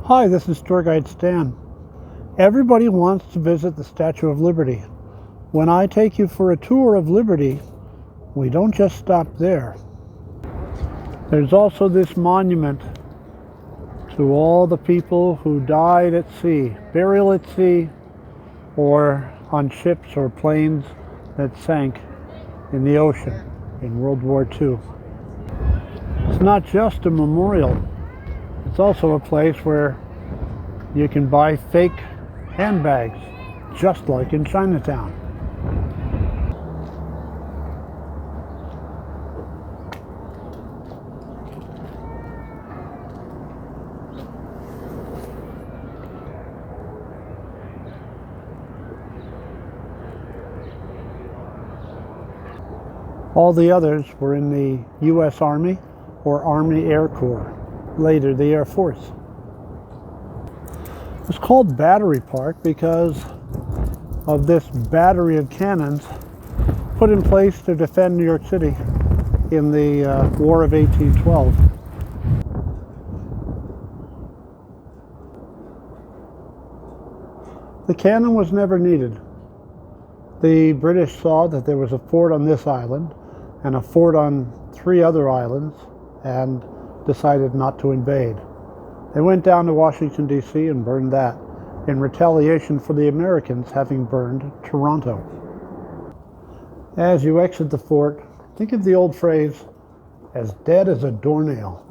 Hi, this is Tourguidestan. Everybody wants to visit the Statue of Liberty. When I take you for a tour of Liberty, we don't just stop there. There's also this monument to all the people who died at sea, burial at sea, or on ships or planes that sank in the ocean in World War II. It's not just a memorial. It's also a place where you can buy fake handbags, just like in Chinatown. All the others were in the U.S. Army or Army Air Corps, later the Air Force. It's called Battery Park because of this battery of cannons put in place to defend New York City in the War of 1812. The cannon was never needed. The British saw that there was a fort on this island and a fort on 3 other islands and decided not to invade. They went down to Washington, D.C. and burned that in retaliation for the Americans having burned Toronto. As you exit the fort, think of the old phrase, as dead as a doornail.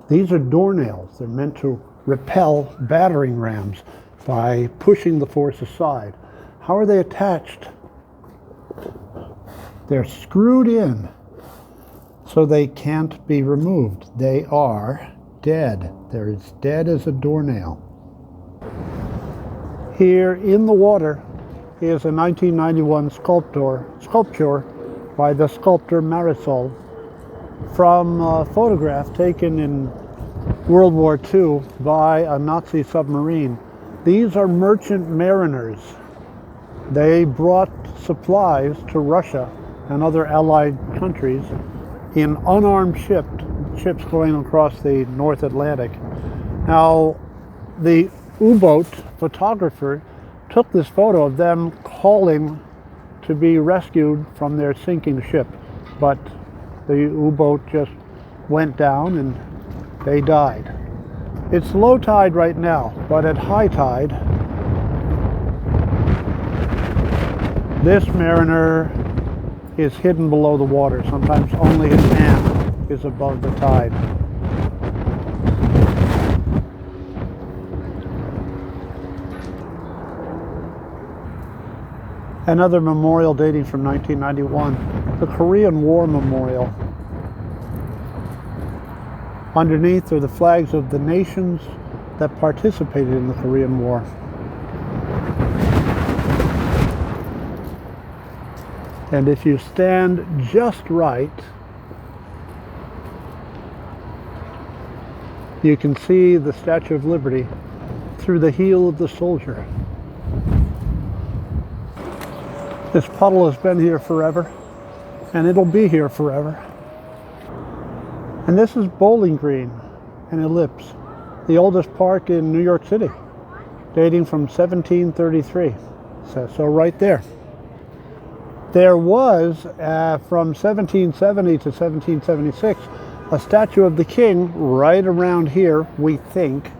These are doornails. They're meant to repel battering rams by pushing the force aside. How are they attached? They're screwed in so they can't be removed. They are dead. They're as dead as a doornail. Here in the water is a 1991 sculpture by the sculptor Maisel from a photograph taken in World War II by a Nazi submarine. These are merchant mariners. They brought supplies to Russia and other allied countries in unarmed ships going across the North Atlantic. Now, the U-boat photographer took this photo of them calling to be rescued from their sinking ship, but the U-boat just went down and they died. It's low tide right now, but at high tide, this mariner is hidden below the water. Sometimes only his hand is above the tide. Another memorial dating from 1991, the Korean War Memorial. Underneath are the flags of the nations that participated in the Korean War. And if you stand just right, you can see the Statue of Liberty through the heel of the soldier. This puddle has been here forever, and it'll be here forever. And this is Bowling Green, an ellipse, the oldest park in New York City, dating from 1733. It says so right there. There was, from 1770 to 1776, a statue of the king right around here, we think.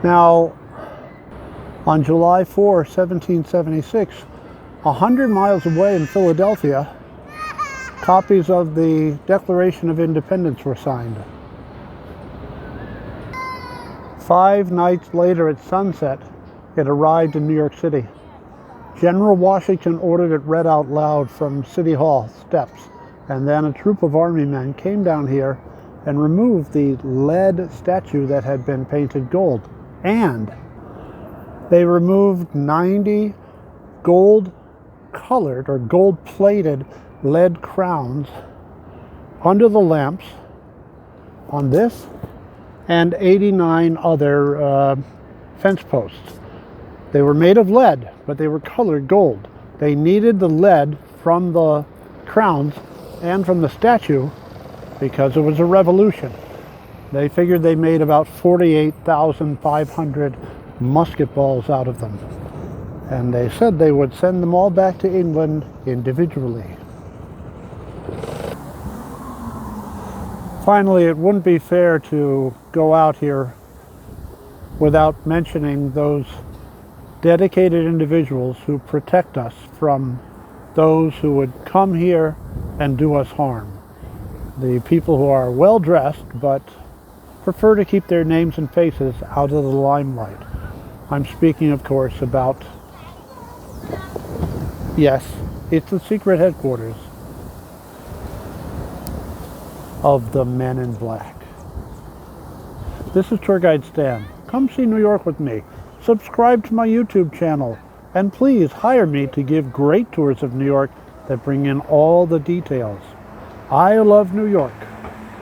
Now, on July 4, 1776, 100 miles away in Philadelphia, copies of the Declaration of Independence were signed. 5 nights later at sunset, it arrived in New York City. General Washington ordered it read out loud from City Hall steps, and then a troop of army men came down here and removed the lead statue that had been painted gold. And they removed 90 gold-colored or gold-plated lead crowns under the lamps on this and 89 other fence posts. They were made of lead, but they were colored gold. They needed the lead from the crowns and from the statue because it was a revolution. They figured they made about 48,500 musket balls out of them. And they said they would send them all back to England individually. Finally, it wouldn't be fair to go out here without mentioning those dedicated individuals who protect us from those who would come here and do us harm. The people who are well dressed but prefer to keep their names and faces out of the limelight. I'm speaking, of course, about, yes, it's the secret headquarters of the Men in Black. This is Tourguidestan. Come see New York with me. Subscribe to my YouTube channel. And please hire me to give great tours of New York that bring in all the details. I love New York.